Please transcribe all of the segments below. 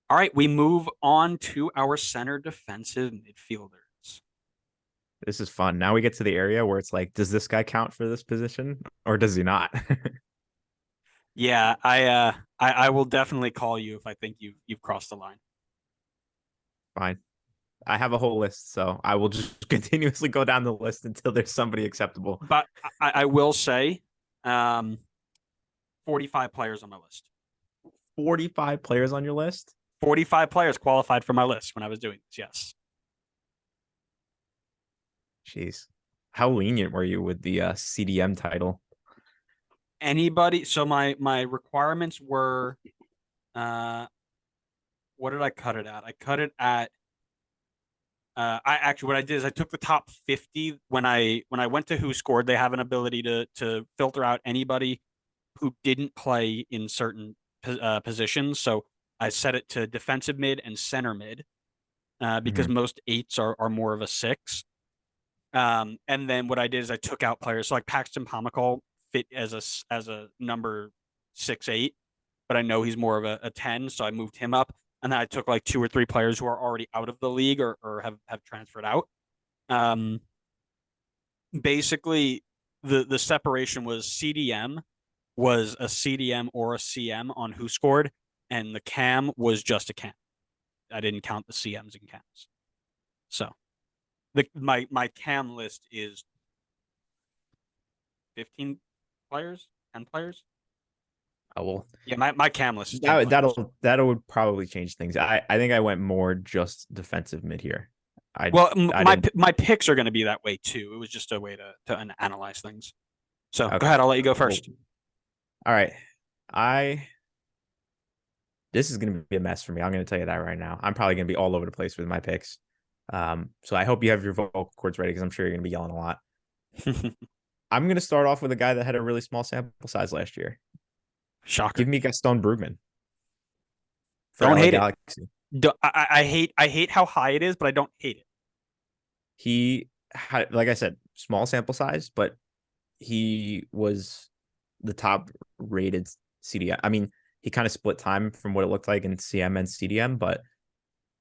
All right, we move on to our center defensive midfielders. This is fun. Now we get to the area where it's like, does this guy count for this position or does he not? Yeah, I will definitely call you if I think you've crossed the line. Fine. I have a whole list, so I will just continuously go down the list until there's somebody acceptable. But I will say, um, 45 players on my list. 45 players on your list? 45 players qualified for my list when I was doing this. Yes. Jeez. How lenient were you with the CDM title? Anybody. So my requirements were, uh, what did I cut it at? I cut it at. I actually what I did is I took the top 50 when I went to who scored. They have an ability to filter out anybody who didn't play in certain positions. So I set it to defensive mid and center mid because Mhm. most eights are more of a six. And then what I did is I took out players. So like Paxton Pomacall fit as a number 6'8", but I know he's more of a 10, so I moved him up. And then I took like two or three players who are already out of the league or have transferred out. Um, Basically, the separation was CDM was a CDM or a CM on who scored, and the cam was just a cam. I didn't count the CMs and cams. So my cam list is 15 players, 10 players. Oh well, Yeah, my cam list is 10 players. that would probably change things. I think I went more just defensive mid here. I Well, I didn't. my picks are going to be that way too. It was just a way to analyze things. So go Okay. ahead, I'll let you go Well, first. all right. I This is going to be a mess for me. I'm going to tell you that right now. I'm probably going to be all over the place with my picks. So I hope you have your vocal cords ready because I'm sure you're going to be yelling a lot. I'm going to start off with a guy that had a really small sample size last year. Give Shocker. me Gaston Brugman for Don't LA hate it. Galaxy. I hate how high it is, but I don't hate it. He had, like I said, small sample size, but he was the top rated CDM. I mean, he kind of split time from what it looked like in CM and CDM, but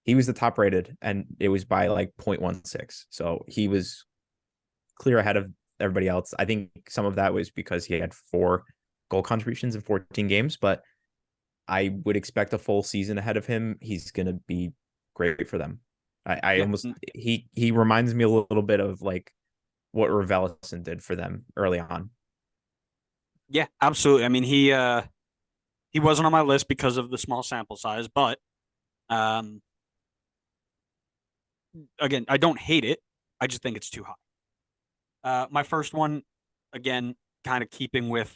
he was the top rated and it was by like 0.16. So he was clear ahead of everybody else. I think some of that was because he had 4 goal contributions in 14 games, but I would expect a full season ahead of him. He's going to be great for them. I Yeah, almost he reminds me a little bit of like what Raveloson did for them early on. yeah, absolutely. I mean, he wasn't on my list because of the small sample size, but um, again, I don't hate it. I just think it's too high. My first one, again, kind of keeping with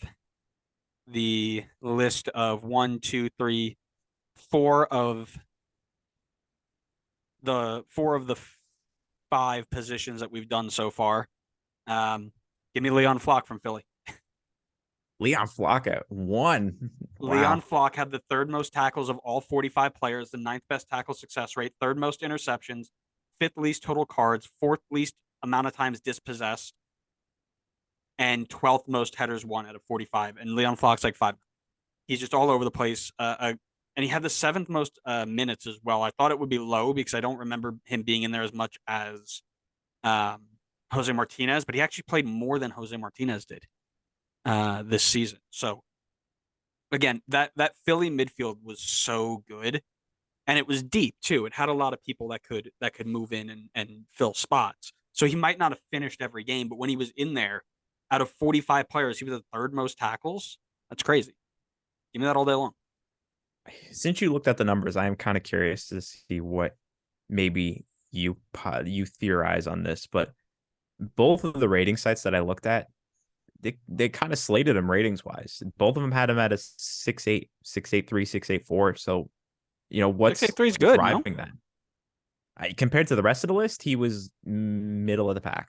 the list of one, two, three, four of the five positions that we've done so far. Give me Leon Flock from Philly. Leon Flacco one. Leon Wow. Flock had the third most tackles of all 45 players, the ninth best tackle success rate, third most interceptions, fifth least total cards, fourth least amount of times dispossessed, and 12th most headers won out of 45. And Leon Flock's like five. He's just all over the place. And he had the seventh most minutes as well. I thought it would be low because I don't remember him being in there as much as um, Jose Martinez, but he actually played more than Jose Martinez did this season. So again, that Philly midfield was so good, and it was deep too. It had a lot of people that could move in and fill spots. So he might not have finished every game, but when he was in there, out of 45 players, he was the third most tackles. That's crazy. Give me that all day long. Since you looked at the numbers, I am kind of curious to see what maybe you theorize on this, but both of the rating sites that I looked at, they kind of slated him ratings wise. Both of them had him at a 6.8, 6.83, 6.84. So, what's 683 is good. No, driving that? Compared to the rest of the list, he was middle of the pack.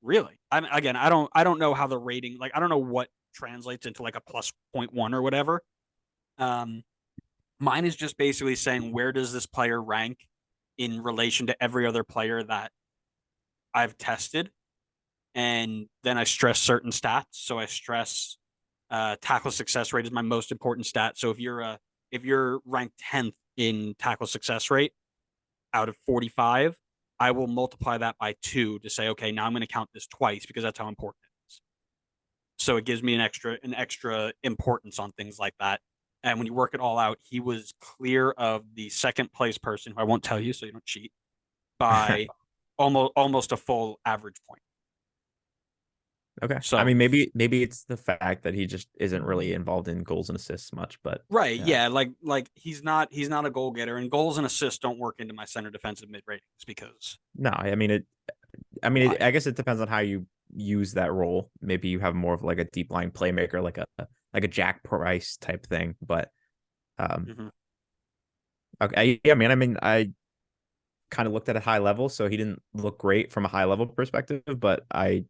really. I don't know how the rating. Like, I don't know what translates into like a plus point one or whatever. Um, Mine is just basically saying where does this player rank in relation to every other player that I've tested, and then I stress certain stats. So I stress tackle success rate is my most important stat. So if you're ranked 10th in tackle success rate out of 45, I will multiply that by 2 to say, okay, now I'm going to count this twice because that's how important it is. So it gives me an extra importance on things like that. And when you work it all out, he was clear of the second place person, who I won't tell you so you don't cheat, by almost a full average point. Okay. I So mean, maybe it's the fact that he just isn't really involved in goals and assists much, but right, yeah. yeah, like he's not a goal getter, and goals and assists don't work into my center defensive mid ratings because No, I mean why? I guess it depends on how you use that role. Maybe you have more of like a deep line playmaker, like a Jack Price type thing. But Mm-hmm. okay, yeah, man. I mean, I kind of looked at a high level, so he didn't look great from a high level perspective, but I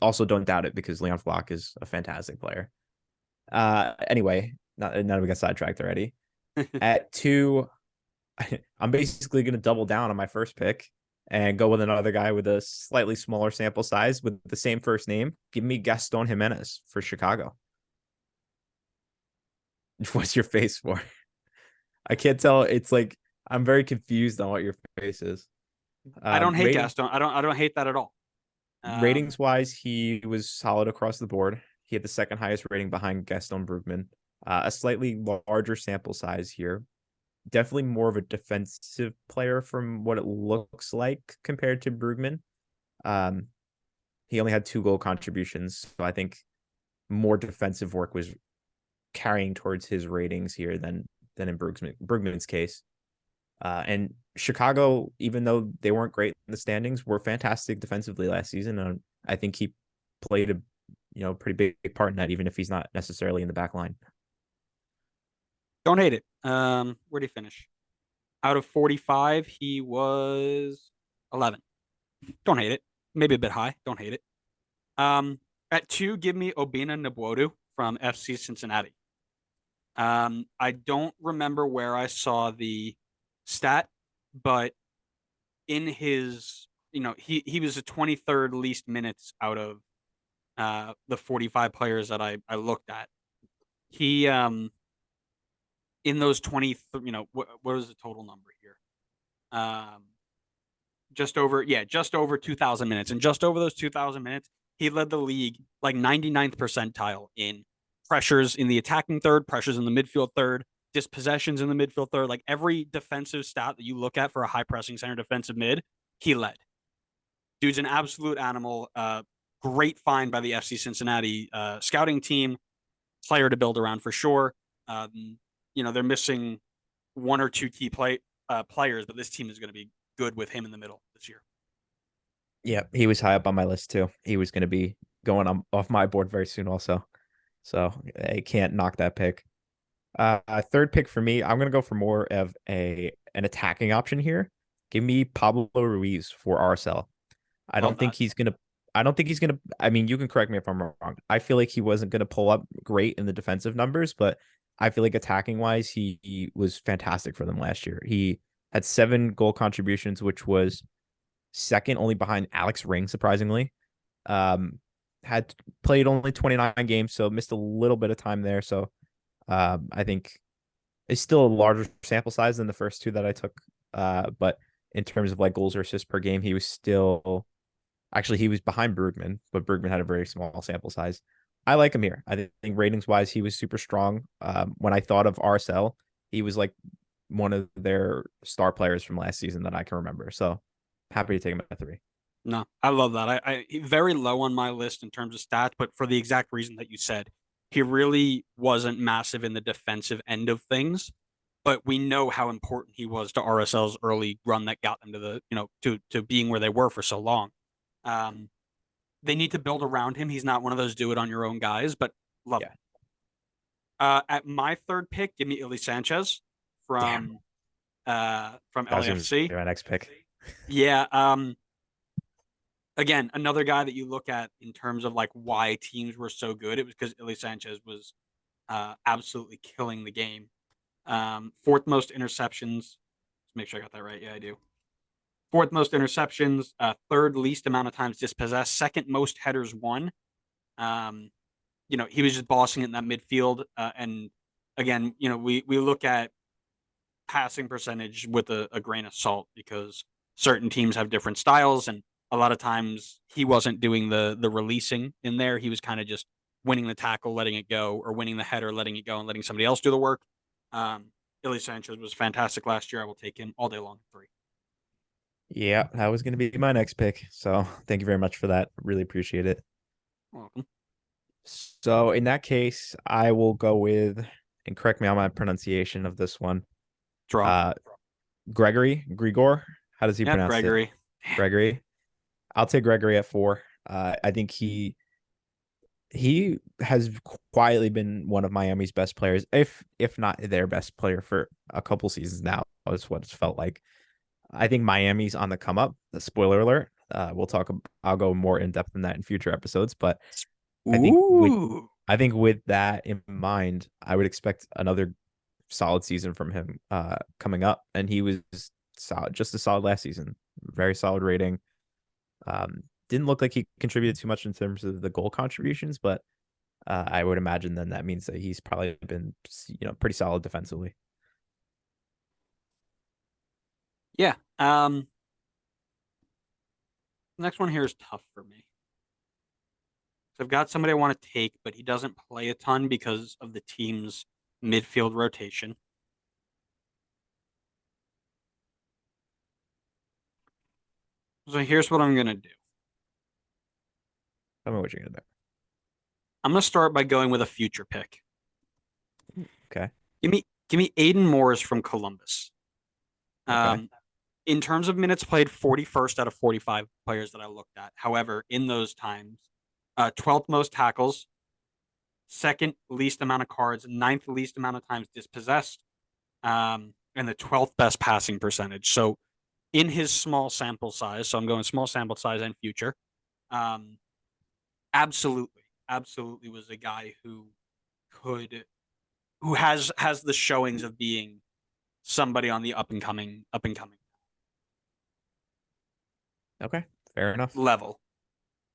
also don't doubt it because Leon Flock is a fantastic player. Anyway, now we got sidetracked already. At 2, I'm basically going to double down on my first pick and go with another guy with a slightly smaller sample size with the same first name. Give me Gaston Jimenez for Chicago. What's your face for? I can't tell. It's like I'm very confused on what your face is. I don't hate Rating Gaston. I don't hate that at all. ratings wise, he was solid across the board. He had the second highest rating behind Gaston Brugman. A slightly larger sample size here. Definitely more of a defensive player from what it looks like compared to Brugman. Um, he only had 2 goal contributions, so I think more defensive work was carrying towards his ratings here than in Brugman's case. And Chicago, even though they weren't great in the standings, were fantastic defensively last season. And I think he played a pretty big part in that, even if he's not necessarily in the back line. Don't hate it. Where'd he finish? Out of 45, he was 11. Don't hate it. Maybe a bit high. Don't hate it. At 2, give me Obina Nwodu from FC Cincinnati. I don't remember where I saw the stat, but in his, he was the 23rd least minutes out of the 45 players that I looked at. He in those 20, what was the total number here? Um, just over 2,000 minutes, and just over those 2,000 minutes, he led the league like 99th percentile in pressures in the attacking third, pressures in the midfield third, dispossessions in the midfield third. Like every defensive stat that you look at for a high pressing center defensive mid, he led. Dude's an absolute animal. Great find by the FC Cincinnati scouting team. Player to build around for sure. They're missing 1 or 2 key players, but this team is going to be good with him in the middle this year. Yeah, he was high up on my list too. He was going to be going off my board very soon also. So I can't knock that pick. Third pick for me, I'm going to go for more of an attacking option here. Give me Pablo Ruiz for RSL. I Love don't think that. he's gonna. I don't think he's gonna. I mean, you can correct me if I'm wrong. I feel like he wasn't gonna pull up great in the defensive numbers, but I feel like attacking wise, he was fantastic for them last year. He had 7 goal contributions, which was second only behind Alex Ring, surprisingly. Um, had played only 29 games, so missed a little bit of time there. So I think it's still a larger sample size than the first 2 that I took. But in terms of like goals or assists per game, he was still actually he was behind Brugman, but Brugman had a very small sample size. I like him here. I think ratings wise, he was super strong. When I thought of RSL, he was like one of their star players from last season that I can remember. So happy to take him at 3. No, I love that. I very low on my list in terms of stats, but for the exact reason that you said, he really wasn't massive in the defensive end of things. But we know how important he was to RSL's early run that got them to to being where they were for so long. Um, they need to build around him. He's not one of those do it on your own guys, but love Yeah. it. At my third pick, give me Illy Sanchez Damn. from That was gonna LAFC. be my next pick. Yeah. Again, another guy that you look at in terms of like why teams were so good. It was because Illy Sanchez was absolutely killing the game. Fourth most interceptions. Let's make sure I got that right. Yeah, I do. Fourth most interceptions. Third least amount of times dispossessed. Second most headers won. Um, he was just bossing it in that midfield. And again, we look at passing percentage with a grain of salt because certain teams have different styles, and a lot of times he wasn't doing the releasing in there. He was kind of just winning the tackle, letting it go, or winning the header, letting it go, and letting somebody else do the work. Um, Illy Sanchez was fantastic last year. I will take him all day long. 3. Yeah, that was going to be my next pick. So thank you very much for that. Really appreciate it. Welcome. So in that case, I will go with, and correct me on my pronunciation of this one, Draw. uh, Gregor. How does he Yep, pronounce it? Gregory. Gregory. I'll take Gregory at 4. I think he has quietly been one of Miami's best players, if not their best player for a couple seasons now. Is what it's felt like. I think Miami's on the come up. The spoiler alert. We'll talk. I'll go more in depth in that in future episodes. But I think with Ooh. that in mind, I would expect another solid season from him coming up. And he was solid, just as solid last season. Very solid rating. Didn't look like he contributed too much in terms of the goal contributions, but I would imagine then that means that he's probably been, pretty solid defensively. Yeah. Next one here is tough for me. So I've got somebody I want to take, but he doesn't play a ton because of the team's midfield rotation. So here's what I'm gonna do. Tell me what you're gonna do. I'm gonna start by going with a future pick. Okay. Give me Aiden Morris from Columbus. Okay. In terms of minutes played, 41st out of 45 players that I looked at. However, in those times, 12th most tackles, second least amount of cards, ninth least amount of times dispossessed, and the 12th best passing percentage. So in his small sample size, so I'm going small sample size and future, um, absolutely was a guy who has the showings of being somebody on the up and coming Okay. Fair enough. level.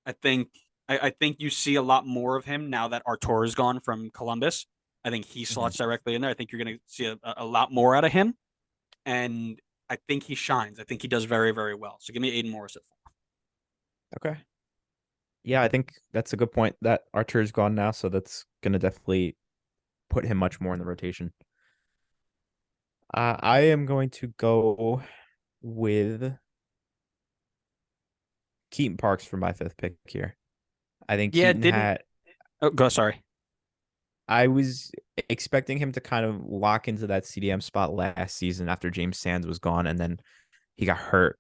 I think I think you see a lot more of him now that Artur is gone from Columbus. I think he Mm-hmm. slots directly in there. I think you're going to see a lot more out of him, and I think he shines. I think he does very, very well. So give me Aiden Morris at 4. Okay. Yeah, I think that's a good point. That Archer's gone now, so that's gonna definitely put him much more in the rotation. I am going to go with Keaton Parks for my 5th pick here. I think Yeah, Keaton didn't. had. Oh, go. Sorry. I was expecting him to kind of lock into that CDM spot last season after James Sands was gone, and then he got hurt.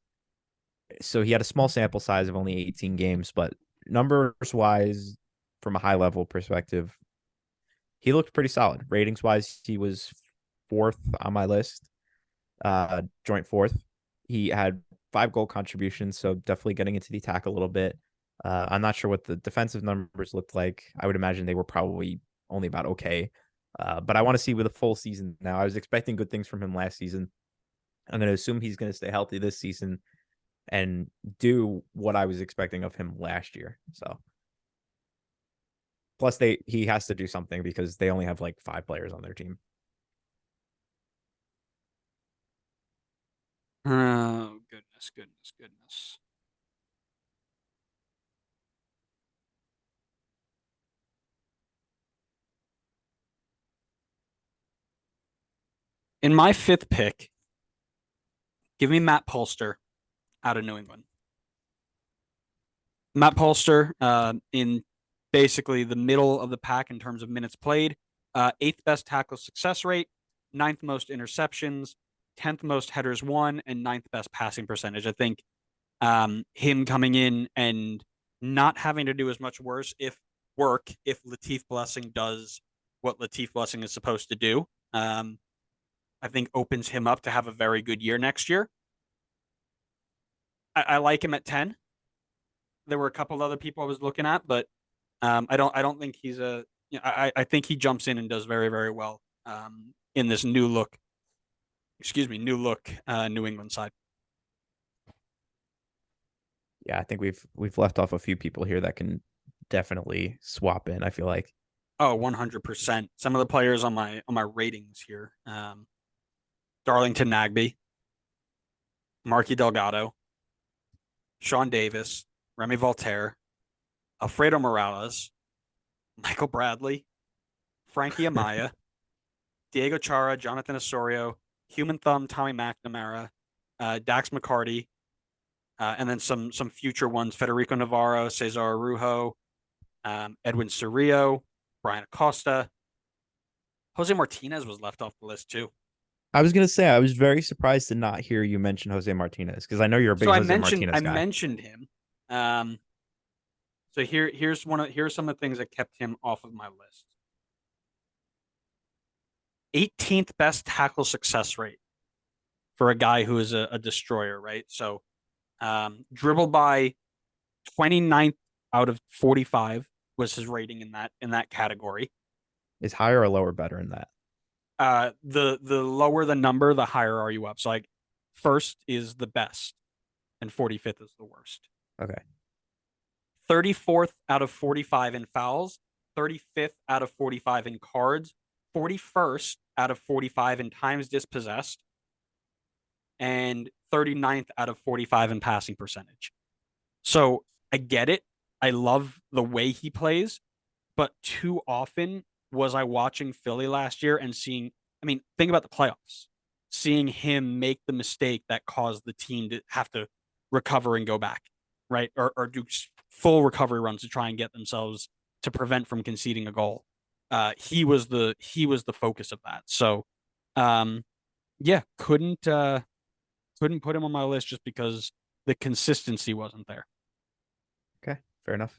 So he had a small sample size of only 18 games, but numbers wise, from a high level perspective, he looked pretty solid. Ratings wise, he was 4th on my list, joint 4th. He had 5 goal contributions, so definitely getting into the attack a little bit. I'm not sure what the defensive numbers looked like. I would imagine they were probably only about okay. But I want to see with a full season now. I was expecting good things from him last season. I'm going to assume he's going to stay healthy this season and do what I was expecting of him last year. So plus he has to do something because they only have like 5 players on their team. Oh, goodness. In my 5th pick, give me Matt Polster out of New England. Matt Polster, in basically the middle of the pack in terms of minutes played, 8th best tackle success rate, 9th most interceptions, 10th most headers won, and 9th best passing percentage. I think him coming in and not having to do as much if Latif Blessing does what Latif Blessing is supposed to do, I think opens him up to have a very good year next year. I like him at 10. There were a couple other people I was looking at, but I don't think he's a. You know, I think he jumps in and does very, very well in this new look. Excuse me, new look New England side. Yeah, I think we've left off a few people here that can definitely swap in, I feel like. Oh, 100%. Some of the players on my ratings here. Darlington Nagbe, Marky Delgado, Sean Davis, Remy Voltaire, Alfredo Morales, Michael Bradley, Frankie Amaya, Diego Chara, Jonathan Osorio, Human Thumb, Tommy McNamara, Dax McCarty, and then some future ones: Federico Navarro, Cesar Arujo, Edwin Cerrillo, Brian Acosta. Jose Martinez was left off the list too. I was gonna say I was very surprised to not hear you mention Jose Martinez because I know you're a big So I Jose mentioned Martinez I guy. mentioned him. So here's some of the things that kept him off of my list. 18th best tackle success rate for a guy who is a destroyer, right? So dribble by 29th out of 45 was his rating in that category. Is higher or lower better in that? The lower the number, the higher are you up. So like first is the best and 45th is the worst. Okay. 34th out of 45 in fouls, 35th out of 45 in cards, 41st out of 45 in times dispossessed, and 39th out of 45 in passing percentage. So I get it. I love the way he plays, but too often was I watching Philly last year and seeing, I mean, think about the playoffs, seeing him make the mistake that caused the team to have to recover and go back, right? Or do full recovery runs to try and get themselves to prevent from conceding a goal. He was the focus of that. So, yeah, couldn't put him on my list just because the consistency wasn't there. Okay. Fair enough.